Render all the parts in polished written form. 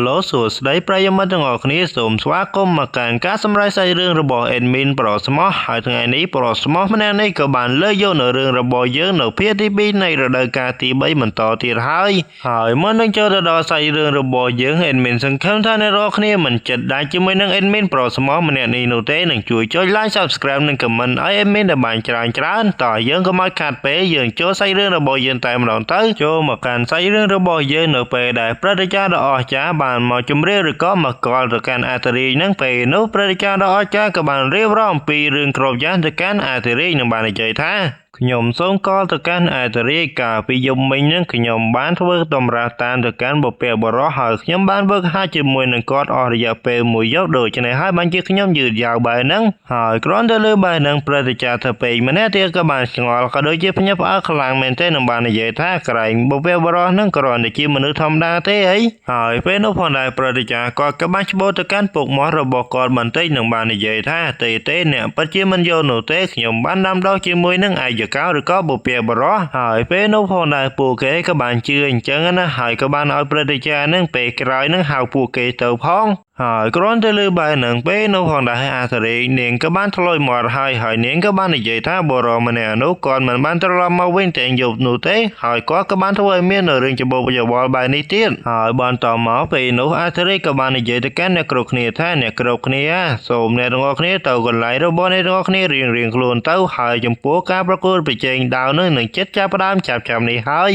ឡូសួស្តីប្រិយមិត្តទាំងអស់គ្នាសូមស្វាគមន៍មកកាន់ការសម្រាយសាច់រឿងរបស់ Admin ប្រុសស្មោះហើយថ្ងៃនេះប្រុសស្មោះម្នាក់នេះក៏បានលើកយកនៅរឿងរបស់យើងនៅភាគទី2នៃរដូវកាលទី3បន្តទៀតហើយមុននឹងចូលទៅដល់សាច់រឿងរបស់យើង Admin សង្ឃឹមថាអ្នករាល់គ្នាមិនចិត្តដាច់ជាមួយនឹង Admin ប្រុសស្មោះម្នាក់នេះនោះទេនឹងជួយចុច Like Subscribe និង Comment ឲ្យ Admin ដែលបានច្រើនតោះយើងក៏មកខាត់ពេលយើងចូលសាច់រឿងរបស់យើងតែម្ដងទៅចូលមកកាន់សាច់រឿងរបស់យើងនៅពេលដែលព្រឹត្តិការណ៍ដ៏អស្ចារ្យបានមកជម្រាបឬក៏មកកល់ទៅកាន់អាធិរាជនឹងពេលនោះព្រឹត្តិការណ៍ដ៏អស្ចារ្យក៏បានរៀបរាប់អំពីរឿងគ្រប់យ៉ាងទៅកាន់អាធិរាជនឹងបាននិយាយថាខ្ញុំសូមកល់ទៅកាន់អាធិរាជកាលពីយប់មិញនឹងខ្ញុំបានធ្វើតម្រាតាមទៅកាន់បុព្វបុរសហើយខ្ញុំបានវឹកហាត់ជាមួយនឹងគាត់អស់រយៈពេលមួយយប់ដូច្នេះហើយបានជាខ្ញុំយឺតយ៉ាវបែបហ្នឹងហើយគ្រាន់តែលើបែបហ្នឹងព្រឹត្តិការណ៍ធ្វើពេកម្នាក់ទៀតក៏បានឆ្ងល់ក៏ដូចជាភ្ញាក់ផ្អើលខ្លាំងមែនទែននឹងបាននិយាយថាក្រែងបុព្វបុរសហ្នឹងគ្រាន់តែជាមនុស្សធម្មតាទេអីហើយពេលនោះផងដែរព្រឹត្តិការណ៍គាត់ក៏បានច្បូតទៅកាន់ពុកមាត់របស់គាត់បន្តិចនឹងបាននិយាយថាទេអ្នកពិតជាមិនយល់នោះទេខ្ញុំបានដាំដុះជាមួយនឹងឯកកោឬក៏បុព្វបុរសហើយពេលនោះផងដែរពួកគេក៏បានជឿអញ្ចឹងណាហើយក៏បានឲ្យព្រឹត្តិការណ៍ហ្នឹងពេលក្រោយហ្នឹងហៅពួកគេទៅផងហើយគ្រាន់តែលើបែរនឹងពេលនោះផងដែរអាធិរាជនាងក៏បានឆ្លុយមាត់ហើយនាងក៏បាននិយាយថាបរិមម្នាក់នោះគាត់មិនបានត្រឡប់មកវិញទាំងយប់នោះទេហើយគាត់ក៏បានធ្វើឲ្យមានរឿងច្បូកច្បល់បែបនេះទៀតហើយបន្តមកពេលនោះអាធិរាជក៏បាននិយាយទៅកាន់អ្នកគ្រប់គ្នាថាអ្នកគ្រប់គ្នាសូមអ្នកទាំងអស់គ្នាទៅកន្លែងរបស់អ្នកទាំងអស់គ្នារៀងខ្លួនទៅហើយចំពោះការប្រកួតប្រជែងដាវនឹងចិត្តចាប់ផ្ដើមចាប់នេះហើយ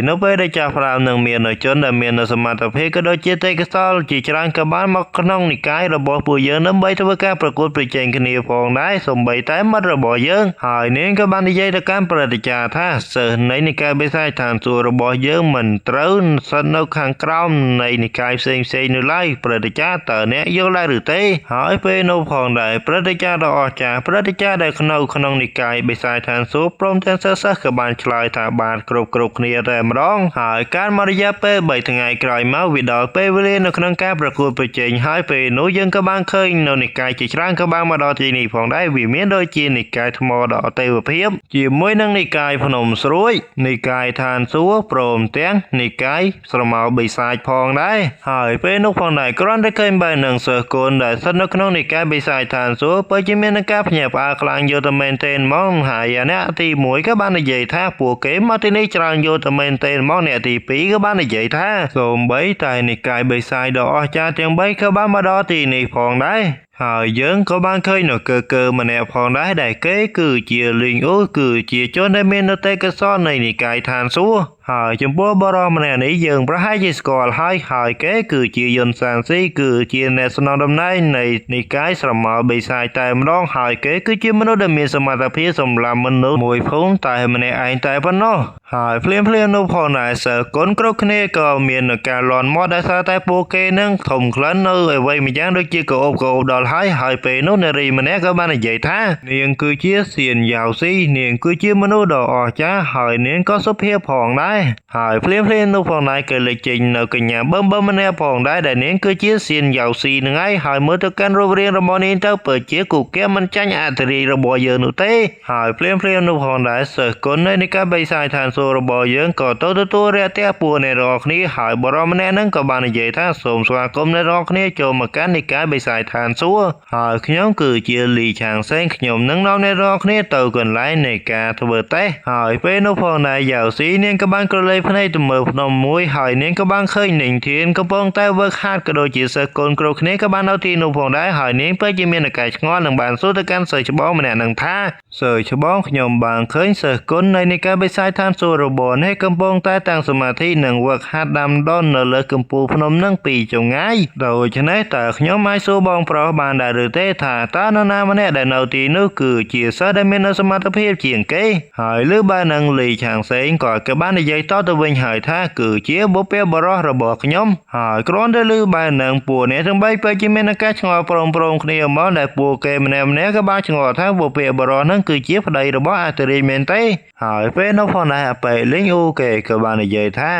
នៅពេលដែលចាប់ផ្ដើមនឹងមានជនដែលមានសមត្ថភាពក៏ដូចជាទេពកោសល្យជាច្រើនក៏បានមកក្នុងនិកាយរបស់ពួកយើងដើម្បីធ្វើការប្រកួតប្រជែងគ្នាផងដែរសូម្បីតែមិត្តរបស់យើងហើយនាងក៏បាននិយាយទៅកាន់ព្រឹត្តិការណ៍ថាសិស្សនៃនិកាយបិសាចឋានសួគ៌របស់យើងមិនត្រូវស្ថិតនៅខាងក្រោមនៃនិកាយផ្សេងនៅឡើយព្រឹត្តិការណ៍តើអ្នកយល់ដែរឬទេហើយពេលនោះផងដែរព្រឹត្តិការណ៍ដ៏អស្ចារ្យព្រឹត្តិការណ៍ដែលក្នុងនិកាយបិសាចឋានសួគ៌ព្រមទាំងសិស្សក៏បានឆ្លើយថាបានគ្រប់គ្នាតែម្ដងហើយការមករយៈពេល3ថ្ងៃក្រោយមកវាដល់ពេលវេលានៅក្នុងការប្រកួតប្រជែងហើយពេលនោះយើងក៏បានឃើញនៅនិកាយជាច្រើនក៏បានមកដល់ទីនេះផងដែរវាមានដូចជានិកាយថ្មដ៏អទេវភាពជាមួយនឹងនិកាយភ្នំស្រួយនិកាយឋានសួគ៌ព្រមទាំងនិកាយស្រមោលបិសាចផងដែរហើយពេលនោះផងដែរគ្រាន់តែឃើញបែរនឹងសិស្សកូនដែលស្ថិតនៅក្នុងនិកាយបិសាចឋានសួគ៌ពិតជាមានការភ្ញាក់ផ្អើលខ្លាំងយកទៅមែនទែនហ្មងហើយអ្នកទី1ក៏បាននិយាយថាពួកគេមកទីនេះច្រើនយកទៅមែនទែនហ្មងអ្នកទី2ក៏បាននិយាយថាសូម្បីតែនិកាយបិសាចដ៏អស្ចារ្យទាំង3ក៏បានមកដល់ទីនេះផងដែរហើយយើងក៏បានឃើញនៅកើម្នាក់ផងដែរដែលគេគឺជាលីងអូគឺជាជនដែលមាននៅទេពកោសល្យនៃនិកាយឋានសួគ៌ហើយចំពោះបរិមម្នាក់នេះយើងប្រហែលជាស្គាល់ហើយគេគឺជាយុនសានស៊ីគឺជាអ្នកស្នងតំណែងនៃនិកាយស្រមោលបិសាចតែម្ដងហើយគេគឺជាមនុស្សដែលមានសមត្ថភាពសម្លាប់មនុស្សមួយភូមិតែម្នាក់ឯងតែប៉ុណ្ណោះហើយភ្លាមនោះផងដែរសិស្សកូនគ្រប់គ្នាក៏មានការលន់មាត់ដោយសារតែពួកគេនឹងធំក្លិននៅអ្វីម្យ៉ាងដូចជាកោបដល់ហើយពេលនោះនារីម្នាក់ក៏បាននិយាយថានាងគឺជាសៀនយ៉ាវស៊ីនាងគឺជាមនុស្សដ៏អស្ចារ្យហើយនាងក៏សុភាពផងដែរហើយភ្លាមនោះផងដែរក៏លេចចេញនៅកញ្ញាបឹមម្នាក់ផងដែរដែលនាងគឺជាសៀនយ៉ាវស៊ីនឹងហើយមើលទៅកាន់រូបរាងរបស់នាងទៅពិតជាគូកែមិនចាញ់អធិរាជរបស់យើងនោះទេហើយភ្លាមនោះផងដែរសិស្សគុណនៃនិកាយបិសាចឋានសួគ៌របស់យើងក៏ទៅទទួលរាក់ទាក់ពួកអ្នករាល់គ្នាហើយបរិមម្នាក់ហ្នឹងក៏បាននិយាយថាសូមស្វាគមន៍អ្នករាល់គ្នាចូលមកកាន់និកាយបិសាចឋានសួគ៌ហើយខ្ញុំគឺជាលីឆាងសេងខ្ញុំនឹងនាំអ្នករាល់គ្នាទៅកន្លែងនៃការធ្វើតេស្តហើយពេលនោះផងដែរយ៉ាវស៊ីនាងក៏បានក្រឡេកភ្នែកទៅមើលភ្នំមួយហើយនាងក៏បានឃើញនាងធានកំពុងតែវឹកហាត់ក៏ដូចជាសិស្សកូនគ្រប់គ្នាក៏បាននៅទីនោះផងដែរហើយនាងពិតជាមានការឆ្ងល់នឹងបានសួរទៅកាន់សិស្សច្បងម្នាក់នឹងថាសិស្សច្បងខ្ញុំបានឃើញសិស្សគុណនៃនិកាយបិសាចឋានសួគ៌របស់នេះកំពុងតែតាំងសមាធិនិងវឹកហាត់ដាំដុះនៅលើកំពូលភ្នំនឹងពីចម្ងាយដូច្នេះតើខ្ញុំអាចសួរបងប្រុសបានដែរឬទេថាតើនរណាម្នាក់ដែលនៅទីនោះគឺជាសិស្សដែលមានសមត្ថភាពជាងគេហើយលើបែរនឹងលីឆាងសេងក៏បាននិយាយតទៅវិញហើយថាគឺជាបុព្វបុរសរបស់ខ្ញុំហើយគ្រាន់តែលើបែរនឹងពួកអ្នកទាំង3ពិតជាមានការឆ្ងល់ព្រមគ្នាមកដែលពួកគេម្នាក់ក៏បានឆ្ងល់ថាបុព្វបុរសនឹងគឺជាប្តីរបស់អធិរាជមែនទេហើយពេលនោះផងដែរពេលលេងអូគេក៏បាននិយាយថា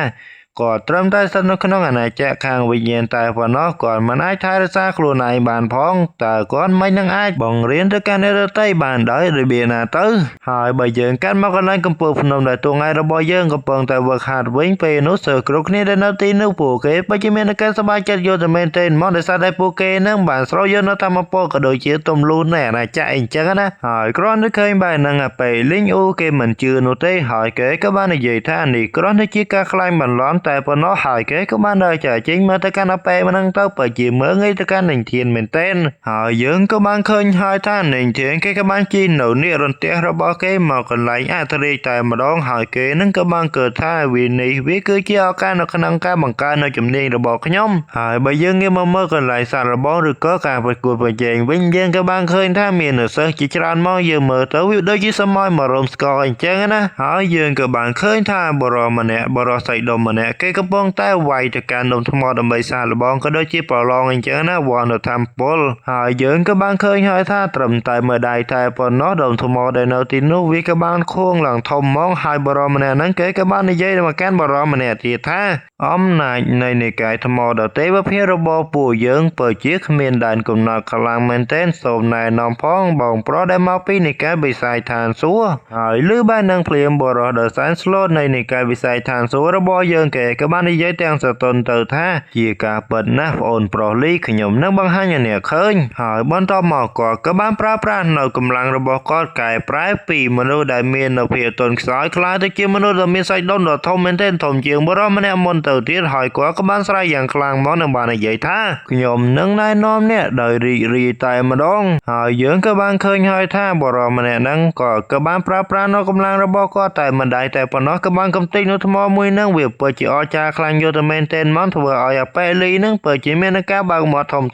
ก็ត្រឹមតែស្ថិតនៅក្នុងអាណាចក្រខាងវិញ្ញាណតែប៉ុណ្ណោះគាត់មិនអាចថែរក្សាខ្លួនឯងបានផងតើគាត់មិននឹងអាចបង្រៀនទៅកាន់អ្នកដទៃបានដោយរបៀបណាទៅហើយបើយើងកាន់មកកន្លែងកំពូលភ្នំដែលតួថ្ងៃរបស់យើងកំពុងតែវឹកហាត់វិញពេលនោះសិស្សគ្រប់គ្នាដែលនៅទីនោះពួកគេពិតជាមានការសប្បាយចិត្តយកទៅមែនទែនមកដោយសារតែពួកគេនឹងបានស្រោយកនៅតាមពលក៏ដូចជាទំលូននៃអាណាចក្រអីចឹងណាហើយគ្រាន់តែឃើញបែបហ្នឹងពេលលីងអូគេមិនជឿនោះទេហើយគេក៏បាននិយាយថានេះគ្រាន់តែជាការខ្លាញ់បន្លំតែប៉ុណ្ណោះហើយគេក៏បានដើរចាចេញមកទៅកាន់ពេលហ្នឹងទៅពិតជាមើងងាយទៅកាន់នឹងធានមែនទែនហើយយើងក៏បានឃើញហើយថានឹងធានគេក៏បានជិះនៅនេះរន្ទះរបស់គេមកកន្លែងអធិរាជតែម្ដងហើយគេនឹងក៏បានកើតថាវាគឺជាឱកាសនៅក្នុងការបង្កើននៅជំនាញរបស់ខ្ញុំហើយបើយើងងាកមកមើលកន្លែងសាកល្បងឬក៏ការប្រកួតប្រជែងវិញយើងក៏បានឃើញថាមានសិស្សជាច្រើនមកយើងមើលទៅវាដូចជាសម័យមករោមស្គរអញ្ចឹងណាហើយយើងក៏បានឃើញថាបរិសម្នាក់បរិស័យដុំម្នាក់គេកំពុងតែវាយទៅកាន់ដុំថ្មដើម្បីសាកល្បងក៏ដូចជាប្រឡងអញ្ចឹងណាវណ្ណធម្មពលហើយយើងក៏បានឃើញហើយថាត្រឹមតែមើលដៃតែប៉ុណ្ណោះដុំថ្មដែលនៅទីនោះវាក៏បានខួងឡើងធំហ្មងហើយបរិសម្នាក់ហ្នឹងគេក៏បាននិយាយមកកាន់បរិសម្នាក់ទៀតថាអំណាចនៃនិកាយថ្មដទេវភាពរបស់ពួកយើងពិតជាគ្មានដែនកំណត់ខ្លាំងមែនទែនសូមណែនាំផងបងប្រុសដែលមកពីនិកាយវិស័យឋានសួគ៌ហើយឮបាននឹងភ្លាមបរិសដែលសែនស្លូតនៃនិកាយវិស័យឋានសួគ៌របស់យើងគេក៏បាននិយាយទាំងសតុនទៅថាជាការពិតណាស់ប្អូនប្រុសលីខ្ញុំនឹងបង្ហាញឲ្យអ្នកឃើញហើយបន្តមកគាត់ក៏បានប្រើប្រាស់នៅកម្លាំងរបស់គាត់កែប្រែពីមនុស្សដែលមាននៅភាពទន់ខ្សោយខ្លាយទៅជាមនុស្សដែលមានសាច់ដុំដ៏ធំមែនទែនធំជាងបរិសម្នាក់មុនទៅទៀតហើយគាត់ក៏បានស្រែកយ៉ាងខ្លាំងមកនឹងបាននិយាយថាខ្ញុំនឹងណែនាំអ្នកដោយរីករាយតែម្ដងហើយយើងក៏បានឃើញហើយថាបរិសម្នាក់ហ្នឹងក៏បានប្រើប្រាស់នៅកម្លាំងរបស់គាត់តែមិនដែរតែប៉ុណ្ណោះក៏បានកំទេចនៅថ្មមួយហ្នឹងវាពិតជាអស្ចារ្យខ្លាំងយកទៅមែនទែនមកធ្វើឲ្យអាប៉ែលីហ្នឹងពិតជាមានការបើកមាត់ធំ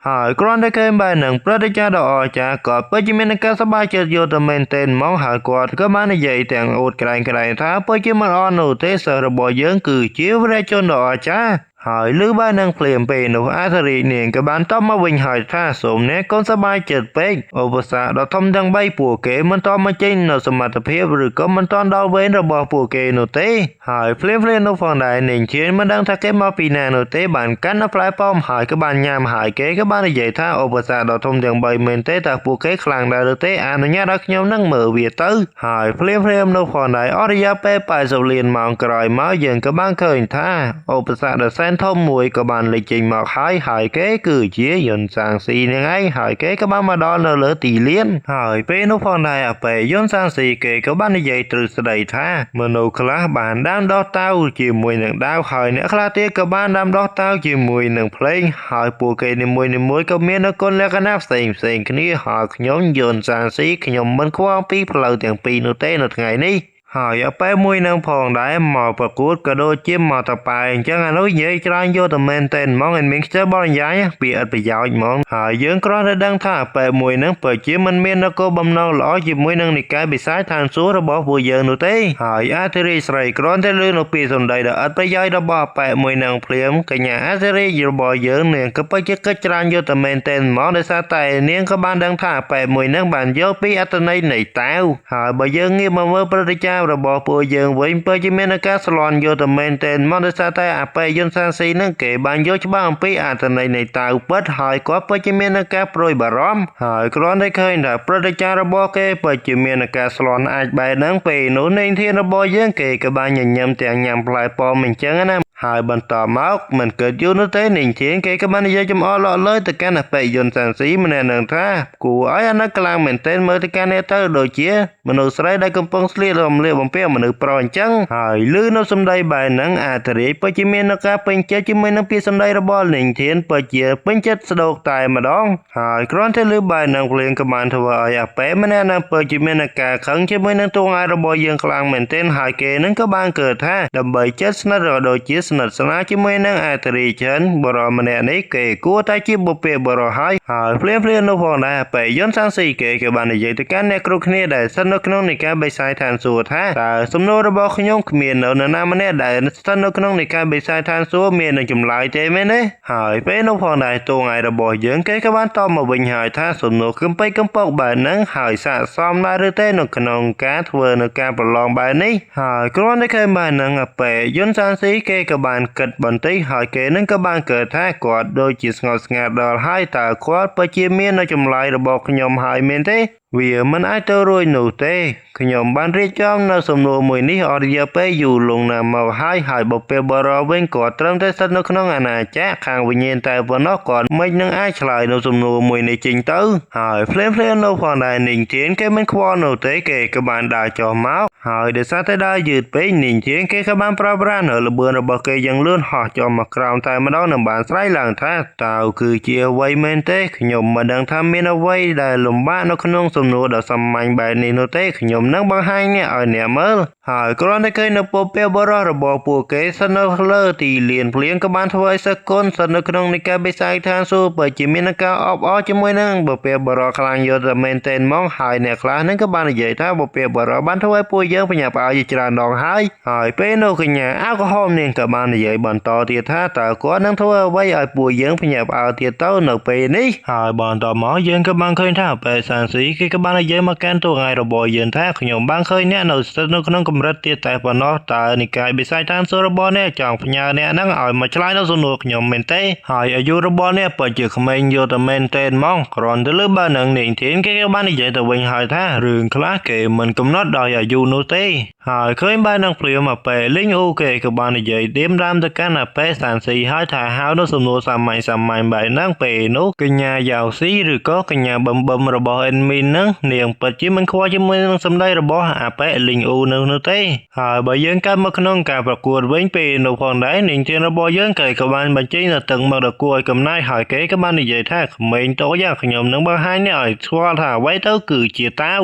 ហើយគ្រាន់តែឃើញបែបហ្នឹងព្រឹត្តិការណ៍ដ៏អស្ចារ្យក៏ពិតជាមានការសប្បាយចិត្តយកទៅមែនទែនមកហើយគាត់ក៏បាននិយាយទាំងអួតក្រែងថាពិតជាមិនអត់នោះទេសិស្សរបស់យើងគឺជាវរៈជនដ៏អស្ចារ្យហើយលឺបាននឹងភ្លាមពេលនោះអធិរាជនាងក៏បានតបមកវិញហើយថាសូមអ្នកកូនសប្បាយចិត្តពេកឧបសគ្គដ៏ធំទាំង3ពួកគេមិនតមកចេញនៅសមត្ថភាពឬក៏មិនតដល់វេនរបស់ពួកគេនោះទេហើយភ្លាមនោះផងដែរនាងជាមិនដឹងថាគេមកពីណានោះទេបានកាន់នៅផ្លែប៉ោមហើយក៏បានញ៉ាំហើយគេក៏បាននិយាយថាឧបសគ្គដ៏ធំទាំង3មែនទេតើពួកគេខ្លាំងដែរឬទេអនុញ្ញាតឲ្យខ្ញុំនឹងមើលវាទៅហើយភ្លាមនោះផងដែរអរិយាពេល80លានម៉ោងក្រោយមកយើងក៏បានឃើញថាឧបសគ្គដ៏សែនធំមួយក៏បានលេចចេញមកហើយគេគឺជាយន្តសាងស៊ីនឹងឯងហើយគេក៏បានមកដល់នៅលើទីលានហើយពេលនោះផងដែរពេលយន្តសាងស៊ីគេក៏បាននិយាយទ្រឹស្ដីថាមនុស្សខ្លះបានដាំដុះតៅជាមួយនឹងដាវហើយអ្នកខ្លះទៀតក៏បានដាំដុះតៅជាមួយនឹងភ្លេងហើយពួកគេនីមួយក៏មានគុណលក្ខណៈផ្សេងគ្នាហើយខ្ញុំយន្តសាងស៊ីខ្ញុំមិនខ្វល់ពីផ្លូវទាំងពីរនោះទេនៅថ្ងៃនេះហើយពេលមួយនឹងផងដែរមកប្រកួតក៏ដូចជាមកតប៉ែអញ្ចឹងអានោះនិយាយច្រើនយកទៅមែនតែនហ្មងមានខ្ជិលបរិយាយពីអត់ប្រយោជន៍ហ្មងហើយយើងគ្រាន់តែដឹងថាពេលមួយនឹងពិតជាមិនមាននគរបំណងល្អជាមួយនឹងនិកាយវិស័យឋានសួគ៌របស់ពួកយើងនោះទេហើយអធិរាជស្រីគ្រាន់តែលើនៅពីសម្ដីដ៏អត់ប្រយោជន៍របស់ពេលមួយនឹងភ្លាមកញ្ញាអធិរាជរបស់យើងនាងក៏ពិតជាគិតច្រើនយកទៅមែនតែនហ្មងដោយសារតែនាងក៏បានដឹងថាពេលមួយនឹងបានយកពីអត្ថន័យនៃតាវហើយបើយើងងាកមកមើលព្រឹត្តិការណ៍របស់ពួកយើងវិញពិតជាមានការស្លន់យកទៅមែនទែនមកដោយសារតែអាប៉ែយន្តសាងស៊ីនឹងគេបានយកច្បាស់អំពីអត្ថន័យនៃតាវពិតហើយក៏ពិតជាមានការប្រួយបារម្ភហើយគ្រាន់តែឃើញថាព្រឹត្តិការណ៍របស់គេពិតជាមានការស្លន់អាចបែបហ្នឹងពេលនោះនៃធានរបស់យើងគេក៏បានញញឹមទាំងញ៉ាំផ្លែប៉ោមអញ្ចឹងណាហើយបន្តមកមិនកើតយូរនោះទេនាងធានគេក៏បាននិយាយចំអកលក់លើទៅកាន់អាប៉ែយន្តសាងស៊ីម្នាក់នឹងថាគួរឲ្យអាណិតខ្លាំងមែនទែនមើលទៅកាន់នេះទៅដូចជាមនុស្សស្រីដែលកំពុងស្លៀករំលាយបំពាក់មនុស្សប្រុសអញ្ចឹងហើយលឺនៅសម្ដីបែបហ្នឹងអធិរាជពិតជាមានការពេញចិត្តជាមួយនឹងពាក្យសម្ដីរបស់នាងធានពិតជាពេញចិត្តស្ដោកតែម្ដងហើយគ្រាន់តែលឺបែបហ្នឹងភ្លៀងក៏បានធ្វើឲ្យអាប៉ែម្នាក់ហ្នឹងពិតជាមានការខឹងជាមួយនឹងតួឯករបស់យើងខ្លាំងមែនទែនហើយគេនឹងក៏បានកើតថាដើម្បីចិត្តស្និទ្ធរដូចជាស្និទ្ធស្នាលជាមួយនឹងអធិរាជបរិសម្នាក់នេះគេគួរតែជាបុព្វបុរសហើយភ្លាមនោះផងដែរពេលយន្តសាងស៊ីគេក៏បាននិយាយទៅកាន់អ្នកគ្រប់គ្នាដែលស្ថិតនៅក្នុងនៃការបិសាយឋានសួគ៌ថាតើសំណួររបស់ខ្ញុំគ្មាននៅនរណាម្នាក់ដែលស្ថិតនៅក្នុងនៃការបិសាយឋានសួគ៌មាននឹងចម្លើយទេមែនទេហើយពេលនោះផងដែរតួឯករបស់យើងគេក៏បានតបមកវិញហើយថាសំណួរកំពេចកំពកបែបហ្នឹងហើយស័ក្តិសមដែរឬទេនៅក្នុងការធ្វើនៅការប្រឡងបែបនេះហើយគ្រាន់តែឃើញបែបហ្នឹងពេលយន្តសាងស៊ីគេក៏ បានគិតបន្តិចហើយគេនឹងក៏បានកើតថាគាត់ដូចជាស្ងប់ស្ងាត់ដល់ហើយតើគាត់ពិតជាមាននៅចម្លើយរបស់ខ្ញុំហើយមែនទេវាមិនអាចទៅរួចនោះទេខ្ញុំបានរៀបចំនៅសំណួរមួយនេះអស់រយៈពេលយូរលង់ណាស់មកហើយបុព្វបុរសវិញគាត់ត្រឹមតែស្ថិតនៅក្នុងអាណាចក្រខាងវិញ្ញាណតែប៉ុណ្ណោះគាត់មិននឹងអាចឆ្លើយនៅសំណួរមួយនេះចេញទៅហើយភ្លាមនៅផងដែរនាងធានគេមិនខ្វល់នោះទេគេក៏បានដើរចុះមកហើយដោយសារតែដើរយឺតពេកនាងធានគេក៏បានប្រើប្រាស់នៅល្បឿនរបស់គេយ៉ាងលឿនហោះចុះមកក្រោមតែម្ដងនឹងបានស្រែកឡើងថាតើគឺជាអ្វីមែនទេខ្ញុំមិនដឹងថាមានអ្វីដែលលំបាកនៅក្នុងសំណួរដ៏សាមញ្ញបែបនេះនោះទេខ្ញុំនឹងបង្ហាញអ្នកឲ្យអ្នកមើលហើយគ្រាន់តែឃើញនៅពុព្វបុរសរបស់ពួកគេស្ថិតនៅលើទីលានភ្លៀងក៏បានធ្វើឲ្យសកុនស្ថិតនៅក្នុងនៃការបិសាចឋានសួគ៌ពិតជាមានការអបអរជាមួយនឹងពុព្វបុរសខ្លាំងយកតែមែនទែនមកហើយអ្នកខ្លះនឹងក៏បាននិយាយថាពុព្វបុរសបានធ្វើឲ្យពួកយើងបញ្ញាផ្អើលជាច្រើនដងហើយពេលនោះកញ្ញាអាល់កុហុលនាងក៏បាននិយាយបន្តទៀតថាតើគាត់នឹងធ្វើអ្វីឲ្យពួកយើងបញ្ញាផ្អើលទៀតទៅនៅពេលនេះហើយបន្តមកយើងក៏បានឃើញថាពេលសានស៊ីគេក៏បាននិយាយមកកាន់ទូថ្ងៃរបស់យើងថាខ្ញុំបានឃើញអ្នកនៅស្ថិតនៅក្នុងកម្រិតទៀតតែប៉ុណ្ណោះតើនិកាយបិសាចឋានសួគ៌របស់អ្នកចង់ផ្ញើអ្នកហ្នឹងឲ្យមកឆ្លើយនៅសំណួរខ្ញុំមែនទេហើយអាយុរបស់អ្នកពិតជាក្មេងយកតែមែនទេហ្មងគ្រាន់តែលើបើនឹងនាងធានគេក៏បាននិយាយទៅវិញហើយថារឿងខ្លះគេមិនកំណត់ដោយអាយុនោះទេហើយឃើញបែរនឹងព្រាមមកពេលលីងអូគេក៏បាននិយាយឌៀមដាមទៅកាន់អាប៉េសានស៊ីហើយថាហៅនៅសំណួរសាមញ្ញបែបហ្នឹងពេលនោះកញ្ញាយ៉ាវស៊ីឬក៏កញ្ញាបឹមរបស់អេនមីនហ្នឹងនាងពិតជាមិនខ្វល់ជាមួយនឹងសម្ដីរបស់អាប៉េលីងអូនោះទេហើយបើយើងកាត់មកក្នុងការប្រកួតវិញពេលនោះផងដែរនាងធានរបស់យើងគេក៏បានបញ្ចេញនៅទឹកមកដល់គួរឲ្យកំណាយហើយគេក៏បាននិយាយថាក្មេងតូចយ៉ាងខ្ញុំនឹងបង្ហាញអ្នកឲ្យស្គាល់ថាអ្វីទៅគឺជាតាវ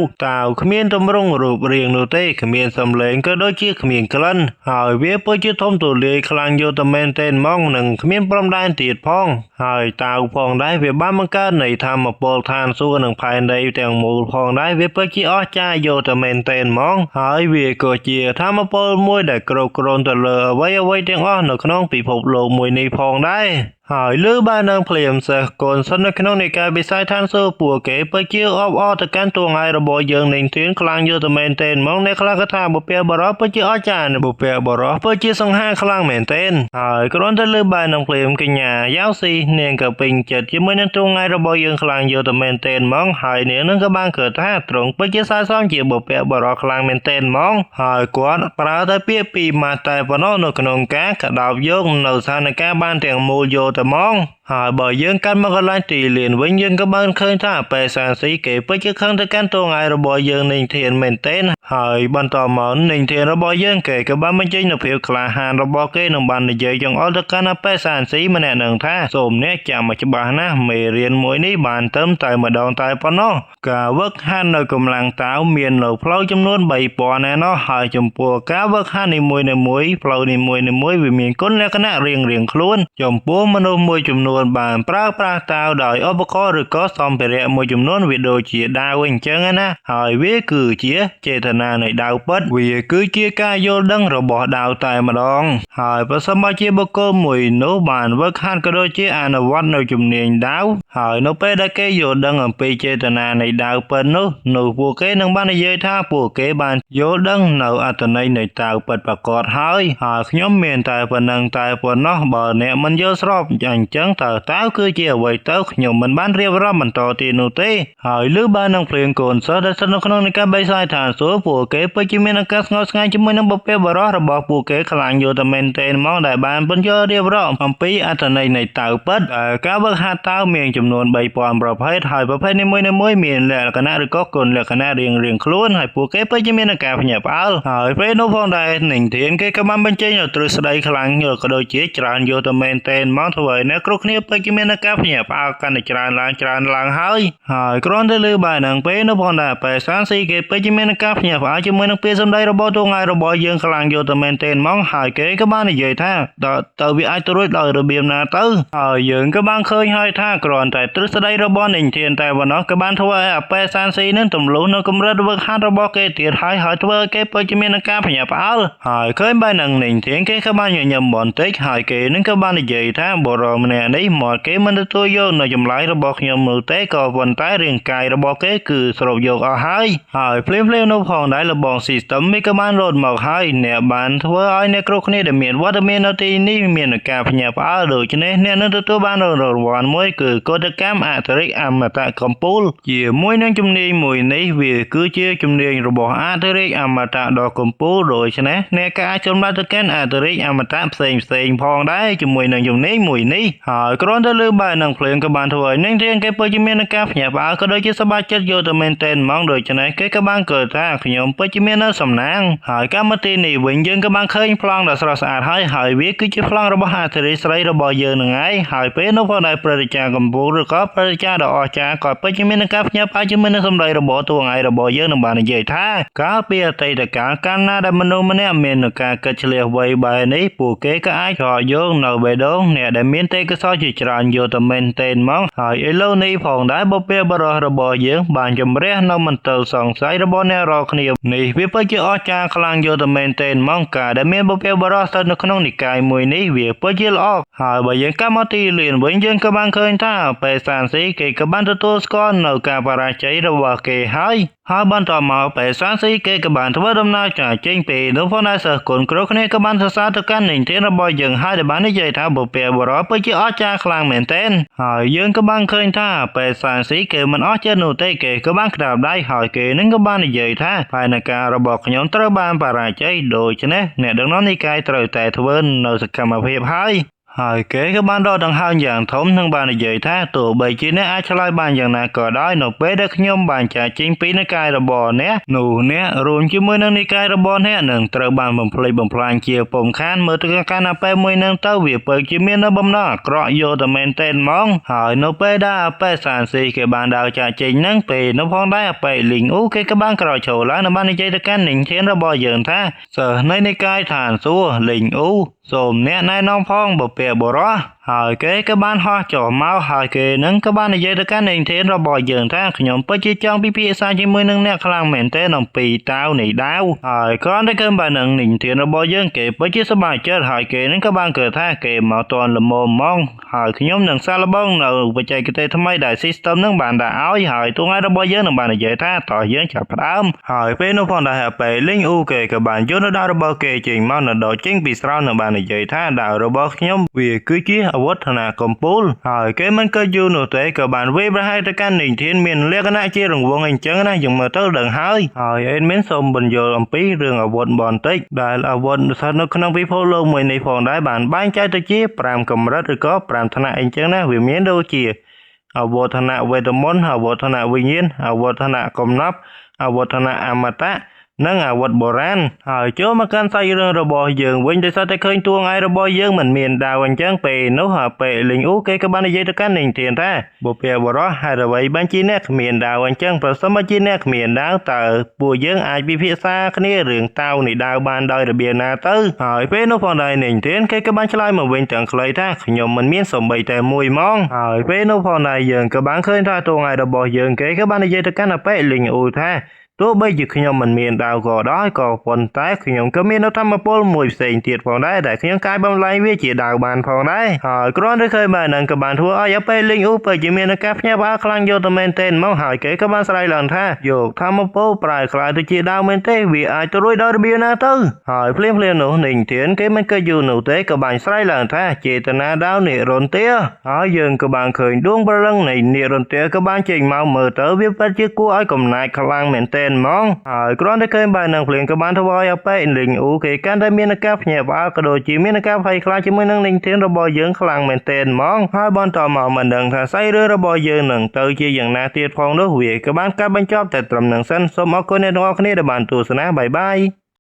គ្មានទម្រង់រូបរាងនោះទេគ្មានសំឡេងក៏ដូចជាគ្មានក្លិនហើយវាពិតជាធំទូលាយខ្លាំងយកតែមែនទែនហ្មងនឹងគ្មានព្រំដែនទៀតផងហើយតាវផងដែរវាបានបង្កើតនៃធម្មពលឋានសួគ៌និងផែនដីទាំងមូលផងដែរវាពិតជាអស្ចារ្យយកតែមែនទែនហ្មងហើយវាក៏ជាធម្មពលមួយដែលគ្រប់គ្រងទៅលើអ្វីទាំងអស់នៅក្នុងពិភពលោកមួយនេះផងដែរហើយលើបាននឹងភ្លាមសេះកូនសិននៅក្នុងនៃការបិសាចឋានសួគ៌ពួកគេពិតជាអបអរទៅកាន់ទួងាយរបស់យើងនឹងធានខ្លាំងយកតែមែនទែនហ្មងអ្នកខ្លះក៏ថាបុព្វបុរសពិតជាអស្ចារ្យបុព្វបុរសពិតជាសង្ហាខ្លាំងមែនទែនហើយគ្រាន់តែលើបាននឹងភ្លាមកញ្ញាយ៉ាវស៊ីនាងក៏ពេញចិត្តជាមួយនឹងទួងាយរបស់យើងខ្លាំងយកតែមែនទែនហ្មងហើយនាងនឹងក៏បានកើតថាត្រង់ពិតជាស័ក្តិសមជាបុព្វបុរសខ្លាំងមែនទែនហ្មងហើយគាត់ប្រើតែពាក្យពីរម៉ាត់តែប៉ុណ្ណោះនៅក្នុងការកដោបយកនៅស្ថានភាពបានទាំងមូលយកតែហ្មងហើយបើយើងកាន់មកកន្លែងទីលានវិញយើងក៏បានឃើញថាប៉េសានស៊ីគេពិតជាខឹងទៅកាន់តួថ្ងៃរបស់យើងនឹងធានមែនទែនហើយបន្តមកនឹងធានរបស់យើងគេក៏បានបញ្ចេញនូវភាពក្លាហានរបស់គេនឹងបាននិយាយចង្អុលទៅកាន់ប៉េសានស៊ីម្នាក់នឹងថាសូមអ្នកចាំមកច្បាស់ណាស់មេរៀនមួយនេះបានត្រឹមតែម្ដងតែប៉ុណ្ណោះការវឹកហាត់នៅកម្លាំងតាវមាននៅផ្លូវចំនួន3000ឯណោះហើយចំពោះការវឹកហាត់នីមួយៗផ្លូវនីមួយៗវាមានគុណលក្ខណៈរៀងៗខ្លួនចំពោះមនុស្សមួយចំនួនបានប្រើប្រាស់តាវដោយឧបករណ៍ឬក៏សម្ភារៈមួយចំនួនវាដូចជាដាវអញ្ចឹងណាហើយវាគឺជាចេតនានៃដាវពិតវាគឺជាការយល់ដឹងរបស់ដាវតែម្ដងហើយប្រសិនបើជាបុគ្គលមួយនោះបានវឹកហាត់ក៏ដូចជាអនុវត្តនៅជំនាញដាវហើយនៅពេលដែលគេយល់ដឹងអំពីចេតនានៃដាវពិតនោះពួកគេនឹងបាននិយាយថាពួកគេបានយល់ដឹងនៅអត្ថន័យនៃតាវពិតប្រាកដហើយខ្ញុំមានតែប៉ុណ្្នឹងតែប៉ុណ្ណោះបើអ្នកមិនយល់ស្របអញ្ចឹងតើគឺជាអ្វីទៅខ្ញុំមិនបានរៀបរាប់បន្តទៀតនោះទេហើយលឺបាននឹងព្រៀងកូនសិស្សដែលស្ថិតនៅក្នុងនៃការបិសាចឋានសួគ៌ពួកគេពិតជាមានឱកាសស្ងប់ស្ងាត់ជាមួយនឹងបុព្វបុរសរបស់ពួកគេខ្លាំងយកតែមែនទែនហ្មងដែលបានបញ្យល់រៀបរាប់អំពីអត្ថន័យនៃតាវពិតការវឹកហាត់តាវមានចំនួន3000ប្រភេទហើយប្រភេទនីមួយៗមានលក្ខណៈឬក៏គុណលក្ខណៈរៀងៗខ្លួនហើយពួកគេពិតជាមានការភ្ញាក់ផ្អើលហើយពេលនោះផងដែរនឹងធានគេក៏បានបញ្ចេញនូវទ្រឹស្ដីខ្លាំងយកក៏ដូចជាច្រើនយកតែមែនទែនហ្មងធ្វើឲ្យអ្នកគ្រប់គ្នាពិតជាមានការភ្ញាក់ផ្អើលកាន់តែច្រើនឡើងហើយគ្រាន់តែលើបាននឹងពេលនោះផងដែរប៉េសានស៊ីគេពិតជាមានការភ្ញាក់ផ្អើលជាមួយនឹងពាក្យសម្ដីរបស់ទូថ្ងៃរបស់យើងខ្លាំងយកតែមែនទែនហ្មងហើយគេក៏បាននិយាយថាតើវាអាចទៅរួចដោយរបៀបណាទៅហើយយើងក៏បានឃើញហើយថាគ្រាន់តែទ្រឹស្ដីរបស់និញធានតែប៉ុណ្ណោះក៏បានធ្វើឲ្យប៉េសានស៊ីនឹងទម្លុះនៅកម្រិតវឹកហាត់របស់គេទៀតហើយធ្វើឲ្យគេពិតជាមានការភ្ញាក់ផ្អើលហើយឃើញបែរនឹងនិញធានគេក៏បានញញឹមបន្តិចហើយគេនឹងក៏បាននិយាយថាបុរសម្នាក់នេះ หมดเกมันตัวโยนในจำไรระบบขยมมือเตะก็วันใต้เรียงกายระบบเกคือสรุปโยกเอาให้หายเพลนนพองได้ระบบสิสเต็มมีกระบาลโหลดหมอกให้เนี่ยบานทั่วไอในกรุกนี่เดมีนวัดเมียนตีนี่เมียนการพญาป้าโดยเฉพาะเนี่ยนั่นตัวบ้านเราวันมวยคือโกดแกมอัตริกอมตะคอมปูลเยี่ยมวยนั่งจุ่มนี้มวยนี้วิคือเชื่อจุ่มนี้ระบบอัตริกอมตะดอกคอมปูลโดยเฉพาะเนี่ยการจมรัตแกนอัตริกอมตะเสียงพองได้จุ่มมวยนั่งจุ่มนี้มวยนี้หายกรอนทะเลใบนั่งเพลงกระบาลถอยนั่งเทียนแกเปิดจิเมียนการพญาป้าก็โดยจะสบายจัดโยตเมนเตนมองโดยเฉพาะแกกระบาลเกิดท่าขยมเปิดจิเมียนสำนักหายการมาตีนี่วิ่งยืนกระบาลเคยพลังดัชรัสอาหายหายวิคือจะพลังระบบอัตริกใส่ระบบยืนไงหายเป็นนพได้ประดิษฐ์กำปูหรือก็ประดิษฐ์ดอกจากก่อนเปิดจิเมียนการพญาป้าจิเมียนสำไรระบบตัวไงระบบยืนบานใหญ่ท่าก้าเปียไตตะการนาดมโนมันเนี่ยเมนการกระเฉลี่ยไว้ใบนี้ปูเกก็ไอจอโยงเนาใบดงเนี่ยได้เมียนเตก็ซอยจิตรานโยตเมนเตนมองหายเอโลนี้ผ่องได้บ่เปียบรอระบบยืนบานจำเรียนมันเตอสองสายระบบเนี่ยรอขณีนี่วิปจิออจาคลังโยตเมนเตนมองกาได้เมียนบ่เปียบรอสนุกขนมนิกายมวยนี้วิปจิลออกหายใบยังกามตีเลียนวิ่งยืนกบังเคยท่าไปสานสีเกกบันตัวสกอนเนาการปราชัยระบบเกหายหาบันต่อมาไปสานสีเกกบันทว่าดำนาจากเจงปีนุพนาเสกคนกรกเนกบันสาตกันหนึ่งเทนระบบยังหายได้บันได้ใจท่าบ่เปียบรอไปจิออจาคลังเหม็นเต้นหายยืนกบังเคยท่าไปสานสีเกมันออจานูเตเกกบังกราบได้หายเกนึงกบันได้ใจท่าภายในการระบบขยมตระบานปราชัยโดยเฉพาะเนี่ยดังนั้นในกายตรแต่ทวนเนาสกรรมเพียบหายหายเก๋ก็บ้านรอดังห้างอย่างถมทั้งบ้านใหญ่ท่าตัวใบจีเนี่ยอาชลายบ้านอย่างนาก็ได้หนกเป๊ะได้ขยมบ้านจากจิงปีในกายระบอเนี่ยหนูเนี่ยรุนจิ้มมือนั่งในกายระบอเนี่ยหนึ่งตระบานบ่มพลายบ่มพลานเจียวปมค้านเมื่อตะการอาเป้มือนั่งเต้าเวียเปิดจิเมียนบ่มนอกเกราะโยตเมนเต้นมองหายหนูเป๊ะได้เป้สานสีเกบ้านดาวจากจิงนั่งเปหนูพองได้เป้ลิงอู้เกกบ้านกระโฉแล้วในบ้านในใจตะการหนึ่งเทียนระบอเยินท่าเสือในกายฐานซัวลิงอู้สมเนี่ยนายน้องพองบ่เปียบ่รอหายเก๋ก็บ้านห่อจ่อเมาหายเก๋นึงก็บ้านในใจตะการหนึ่งเทียนระบอเยินท่าขยมเปิดจีจองพี่สายจิมือนึงเนี่ยคลังเหม็นเต้นองปีดาวหนีดาวหายก้อนได้เกินบ้านหนึ่งเทียนระบอเยินเก๋เปิดจีสบายเจิดหายเก๋นึงก็บ้านเกิดท่าเก๋มาตอนละโมมองหายขยมหนึ่งซาละบ้องเราไปใจกระเตทำไมได้ซิสเต็มนึงบ้านได้เอาหายตัวไงระบอเยินหนึ่งบ้านในใจท่าต่อเยินจับพระมหายเป็นนพพรได้ไปลิงอูเก๋กับบ้านโยนดาวระบอเก๋จริงมาหนึ่งดอกจิ้งปีสาวหนึ่งบ้านในใจท่าดาวระบอขยมเวียคือจีอาวุธธนาคมปูลหายเก๋มันก็อยู่หนูเตะกับบ้านเว็บให้ตะการหนึ่งเทียนเมียนเรียกกันนะเชี่ยรงวงเองจังนะยังมาเท่าเดิงหายเอ็นเม้นสมบัญโยลปีเรื่องอาวุธบอลติกได้อาวุธสนุกขนมพิโพโลมวยในฟองได้บ้านบ้านใจตะจี้ปรามกำรัดหรือก็ปรามธนาเองจังนะวิเมียนโดเจียอาวุธธนาเวทมนต์อาวุธธนาวิญญาณอาวุธธนากรมนับอาวุธธนาอมตะนั่งอาวุธโบราณหายโจมาการใส่เรื่องระบอยยังวิ่งได้สัตย์เคยตัวไงระบอยยังเหมือนเมียนดาวจังเปนหาเปลิงอู้เกกับบ้านในตะการหนึ่งเทียนแท้บุเปียบรอหายระไว้บ้านจีเนกเมียนดาวจังผสมจีเนกเมียนดาวแต่ปัวยังอาจพิพิษาคณีเรื่องเต้าในดาวบ้านดอยระเบียนาตื้อหายเป็นนพรได้หนึ่งเทียนเกกับบ้านชลายมาวิ่งจังเคยแท้ขยมมันเมียนสมใบแต่มวยมองหายเป็นนพรได้ยังกับบ้านเคยท่าตัวไงระบอยยังเกกับบ้านในตะการเปลิงอู้แท้ตัวใบหยิกขยมมันเมียนดาวก่อได้ก่อปนใต้ขยมก็มีนธรรมปลมวยเสียงเตียดพอได้แต่ขยมกายบำไลเวจีดาวบานพอได้หายกรอนได้เคยบ้านนั่งกับบานทั่วอ้อยไปลิงอูไปจีเมียนกับเนี่ยบ้าคลังโยตเมนเต้นมองหายเก๋กับบ้านสไลหลังท่าโยกธรรมปลปลายคลายตัวจีดาวเมนเต้วีไอตัวรุ่ยดาวระเบียนาตื้อหายเพลียหนูหนึ่งเถียนเก๋มันก็อยู่หนูเต้กับบ้านสไลหลังท่าเจตนาดาวเนรนเตี้ยหายยังกับบ้านเคยดวงบลังในเนรนเตี้ยกับบ้านเจงเมาเมื่อเตอวิปัสจิกูไอกำนายคลังเมนเต้นมองกรอนได้เคยบ้านนางเพลงกับบ้านทวายไปลิงอูเกการได้เมียนกับเนี่ยบ้ากระโดดจีเมียนกับไฟคลาจิมือนังลิงเทียนระบอยยังคลังเมนเตนมองให้บอลต่อมามันดังถ้าใส่เรือระบอยยังหนึ่งเตอจีอย่างนาเตียดพองด้วยเวียกับบ้านกับบรรจบแต่ตรำหนึ่งสั้นสมอคนในดวงคณีดบานตูสนะบาย